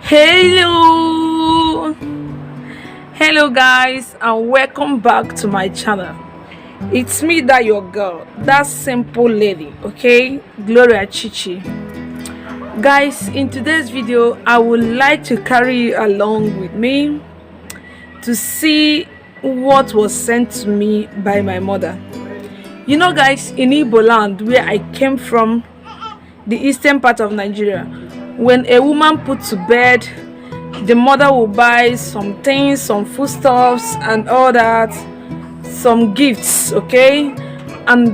Hello, guys, and welcome back to my channel. It's me, that your girl, that simple lady, okay, Gloria Chichi. Guys, in today's video I would like to carry you along with me to see what was sent to me by my mother. You know, guys, in Igbo land, where I came from, the eastern part of Nigeria, when a woman put to bed, the mother will buy some things, some foodstuffs and all that, some gifts, okay, and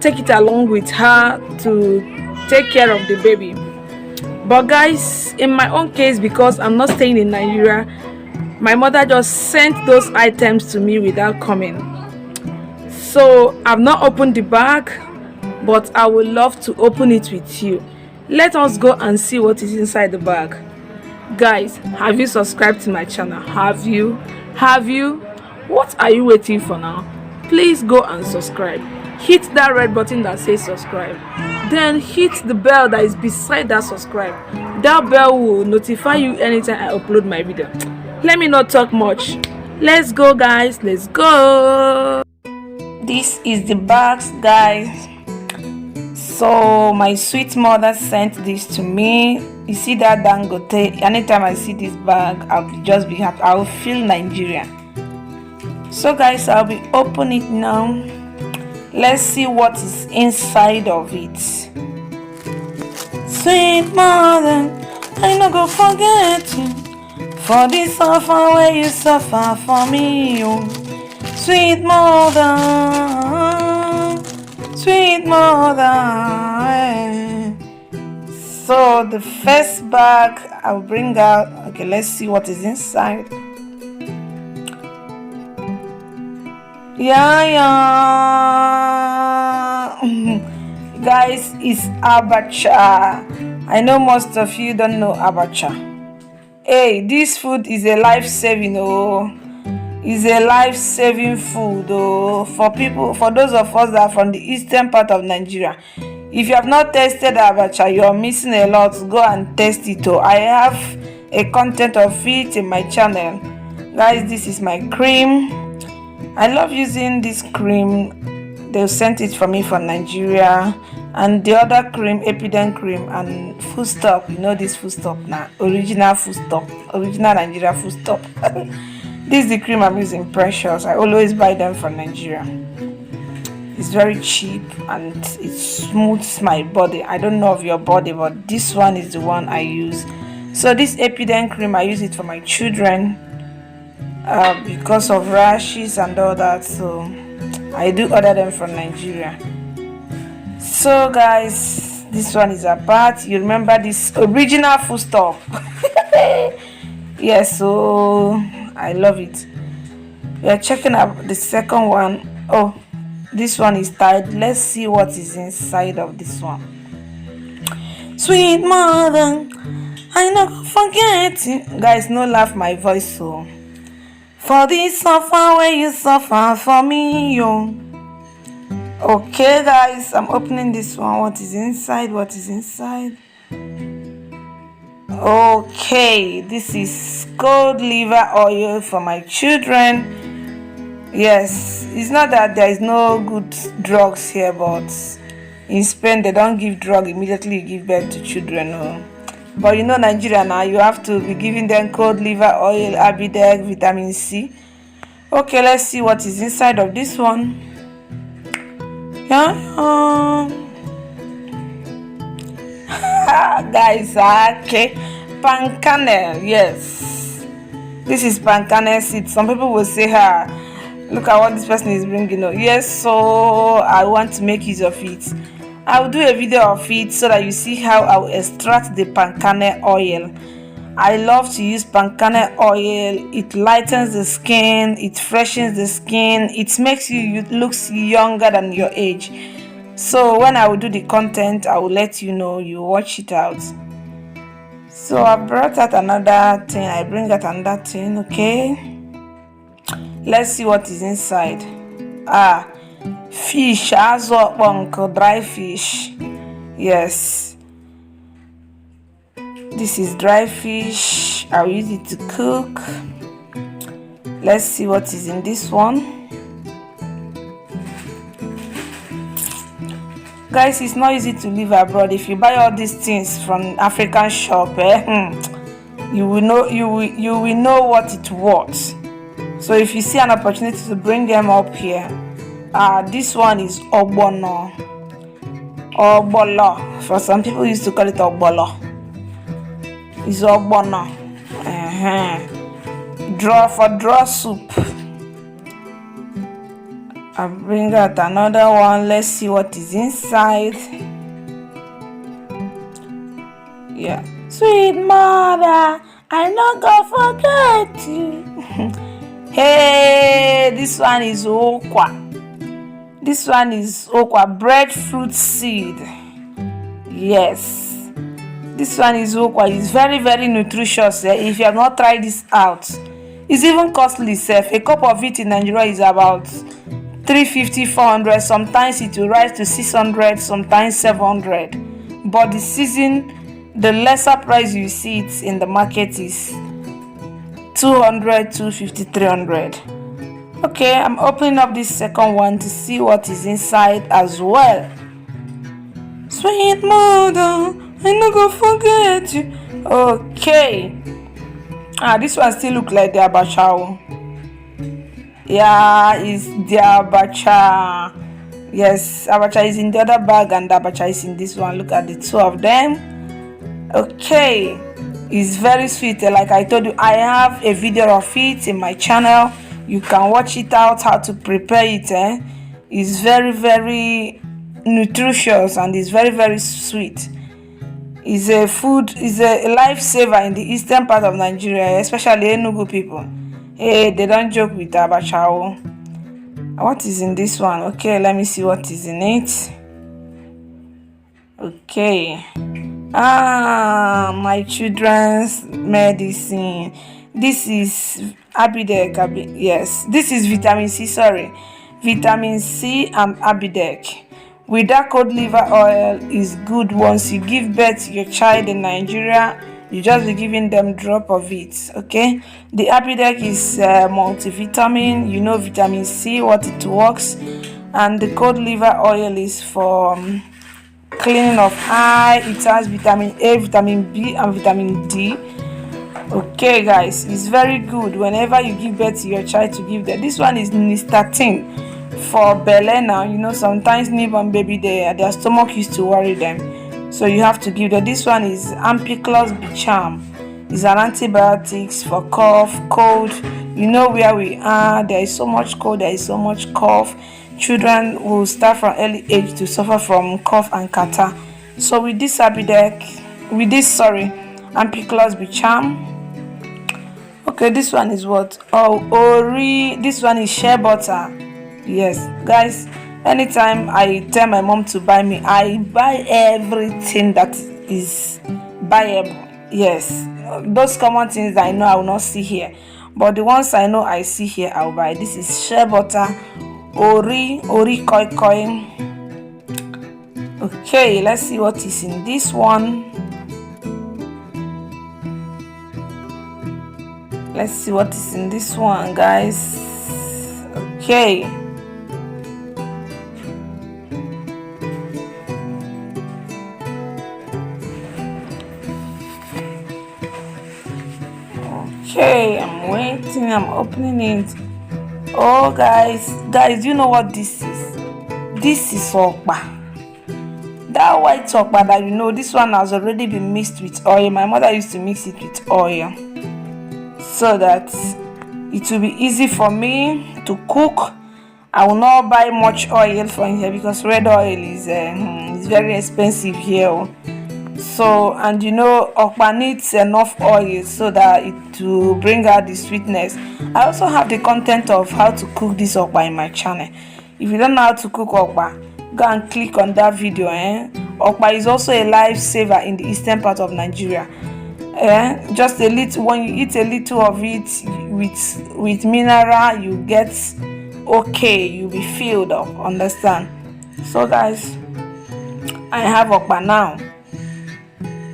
take it along with her to take care of the baby. But guys, in my own case, because I'm not staying in Nigeria, my mother just sent those items to me without coming. So I've not opened the bag, but I would love to open it with you. Let us go and see what is inside the bag. Guys, have you subscribed to my channel? Have you? What are you waiting for now? Please go and subscribe. Hit that red button that says subscribe, then hit the bell that is beside that subscribe. That bell will notify you anytime I upload my video. Let me not talk much. Let's go, guys. Let's go. This is the box, guys. So my sweet mother sent this to me. You see that Dangote? Anytime I see this bag, I'll just be happy. I will feel Nigeria. So guys, I'll be opening it now. Let's see what is inside of it. Sweet mother, I no go forget you for this suffer where you suffer for me. Oh. Sweet mother, sweet mother. So the first bag I'll bring out. Okay, let's see what is inside. Yeah. Guys, it's abacha. I know most of you don't know abacha. Hey, this food is a life-saving, is a life-saving food, for those of us that are from the eastern part of Nigeria. If you have not tasted abacha, you are missing a lot. Go and taste it. I have a content of it in my channel. Guys, this is my cream. I love using this cream. They sent it for me from Nigeria. And the other cream, Epidem cream, and foodstuff. You know this foodstuff now. Original foodstuff. Original Nigeria foodstuff. This is the cream I'm using, Precious. I always buy them from Nigeria. It's very cheap and it smooths my body. I don't know of your body, but this one is the one I use. So this Epidem cream, I use it for my children because of rashes and all that. So I do order them from Nigeria. So guys, this one is apart. You remember this original foodstuff? Yes, so I love it. We are checking out the second one. Oh, this one is tied. Let's see what is inside of this one. Sweet mother, I never forget it. Guys, no laugh my voice, so for this suffer where you suffer for me, yo. Okay guys, I'm opening this one. What is inside? Okay, this is cold liver oil for my children. Yes, it's not that there is no good drugs here, but in Spain they don't give drug immediately you give birth to children. No. But you know Nigeria now, you have to be giving them cold liver oil, Abidec, vitamin C. Okay, let's see what is inside of this one. Yeah. Guys, okay. Palm kernel, yes. This is palm kernel seed. Some people will say, look at what this person is bringing up. Yes, so I want to make use of it. I will do a video of it so that you see how I will extract the palm kernel oil. I love to use palm kernel oil. It lightens the skin, it freshens the skin, it makes you look younger than your age. So when I will do the content, I will let you know. You watch it out. So I brought out another thing. I bring out another thing. Okay, let's see what is inside. Fish, dry fish. Yes, This is dry fish. I'll use it to cook. Let's see what is in this one. Guys, it's not easy to live abroad. If you buy all these things from African shop, you will know what it worth. So if you see an opportunity to bring them up here, this one is ogbono. Ogbolo. For some people used to call it ogbolo. It's ogbono. Draw soup. I'll bring out another one. Let's see what is inside. Yeah. Sweet mother, I not gonna forget you. Hey, this one is okwa. This one is okwa, breadfruit seed. Yes. This one is okwa. It's very, very nutritious. If you have not tried this out, it's even costly. A cup of it in Nigeria is about 350, 400. Sometimes it will rise to 600, sometimes 700. But the season, the lesser price you see it in the market is 200, 250, 300. Okay, I'm opening up this second one to see what is inside as well. Sweet mother, I not gonna forget you. Okay. This one still look like the abacha. Yeah, it's the abacha. Yes, abacha is in the other bag and the abacha is in this one. Look at the two of them. Okay, it's very sweet. Like I told you, I have a video of it in my channel. You can watch it out how to prepare it. It's very, very nutritious and it's very, very sweet. It's a food, it's a lifesaver in the eastern part of Nigeria, especially Enugu people. Hey, they don't joke with abacha. What is in this one? Okay, let me see what is in it. Okay. My children's medicine. This is Abidec. Yes, this is vitamin C. Sorry, vitamin C and Abidec. With that cod liver oil is good. Once you give birth to your child in Nigeria, you just be giving them drop of it. Okay, the Abidec is multivitamin. You know vitamin C, what it works, and the cod liver oil is for cleaning of eye. It has vitamin A, vitamin B, and vitamin D. Okay, guys, it's very good whenever you give birth to your child to give them. This one is nystatin for belle now. You know, sometimes newborn baby, their stomach used to worry them, so you have to give them. This one is Ampiclox bicham. It's an antibiotics for cough, cold. You know where we are. There is so much cold. There is so much cough. Children will start from early age to suffer from cough and catarrh. So with this Abidec, with this Ampiclox bicham. Okay, this one is what? Oh, Ori. This one is shea butter. Yes, guys, anytime I tell my mom to buy me, I buy everything that is buyable. Yes, those common things I know I will not see here, but the ones I know I see here, I'll buy. This is shea butter, Ori koi koi. Okay, let's see what is in this one. Let's see what is in this one, guys. Okay. Okay, I'm waiting. I'm opening it. Oh, guys, you know what this is? This is okpa. That white okpa that you know, this one has already been mixed with oil. My mother used to mix it with oil, so that it will be easy for me to cook. I will not buy much oil from here because red oil is very expensive here. So, and you know, okpa needs enough oil so that it will bring out the sweetness. I also have the content of how to cook this okpa in my channel. If you don't know how to cook okpa, go and click on that video. Okpa is also a lifesaver in the eastern part of Nigeria. Just a little, when you eat a little of it with mineral, you get okay, you'll be filled up. Understand? So guys, I have okpa now.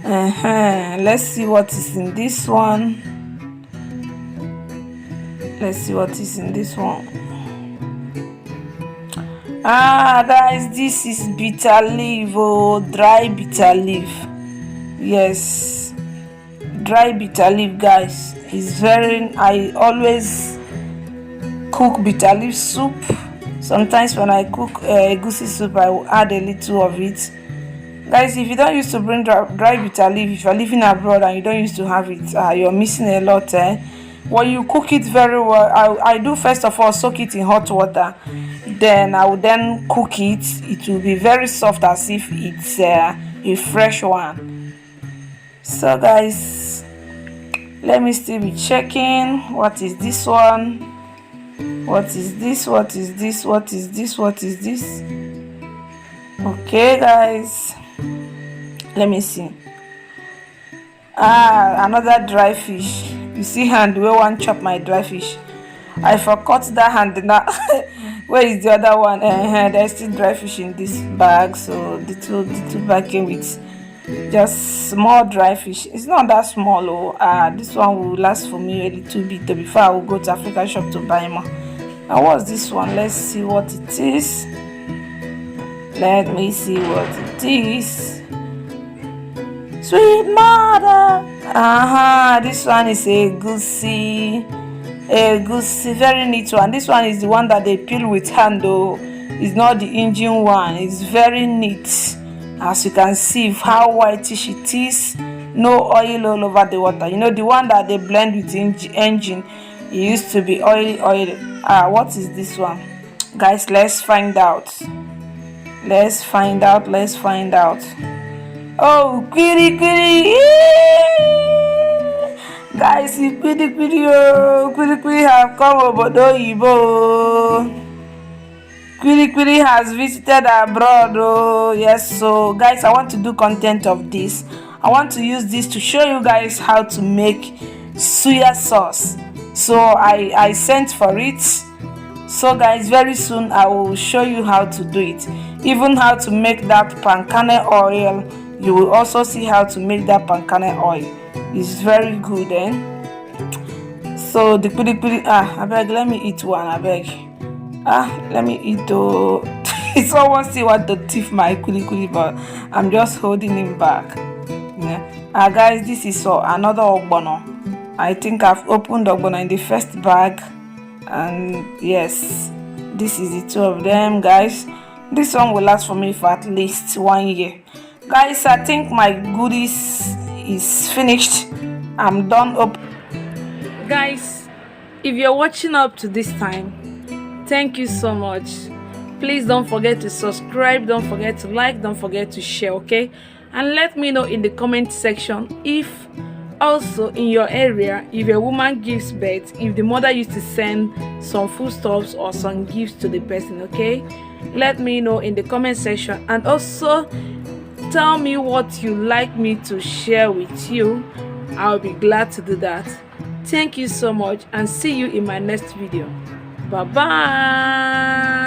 Let's see what is in this one. Let's see what is in this one. Guys, this is bitter leaf. Oh, dry bitter leaf. Yes, dry bitter leaf, guys. Is very, I always cook bitter leaf soup. Sometimes when I cook egusi soup, I will add a little of it. Guys, if you don't used to bring dry bitter leaf, if you're living abroad and you don't used to have it, you're missing a lot. When you cook it very well, I do first of all soak it in hot water. Then I will then cook it. It will be very soft as if it's a fresh one. So guys, let me still be checking. What is this one? What is this? What is this? What is this? What is this? Okay, guys, let me see. Another dry fish. You see hand where one chop my dry fish. I forgot that hand now. Where is the other one? There's still dry fish in this bag. So the two bag came with just small dry fish. It's not that small. This one will last for me a little bit before I will go to African shop to buy more. Now what's this one? Let's see what it is. Let me see what it is. Sweet mother. This one is a goosey, very neat one. This one is the one that they peel with hand, though. It's not the engine one. It's very neat, as you can see how whitish it is. No oil all over the water. You know, the one that they blend with engine, it used to be oily. What is this one, guys? Let's find out. Let's find out. Oh, quiri. Guys, quiri have come obodo oyibo. Quiri has visited abroad. Oh yes. So guys, I want to do content of this. I want to use this to show you guys how to make suya sauce. So I sent for it. So guys, very soon I will show you how to do it. Even how to make that palm kernel oil. You will also see how to make that palm kernel oil. It's very good, So the quiri, I beg, let me eat one, I beg. Let me eat though. Someone still want to thief my quiri, but I'm just holding him back. Yeah. Guys, this is another ogbono. I think I've opened ogbono in the first bag, and yes, this is the two of them, guys. This one will last for me for at least 1 year. Guys, I think my goodies is finished. I'm done up. Guys, if you're watching up to this time, thank you so much. Please don't forget to subscribe, don't forget to like, don't forget to share, okay? And let me know in the comment section if also in your area, if a woman gives birth, if the mother used to send some foodstuffs or some gifts to the person, okay? Let me know in the comment section. And also tell me what you like me to share with you. I'll be glad to do that. Thank you so much, and see you in my next video. Bye bye.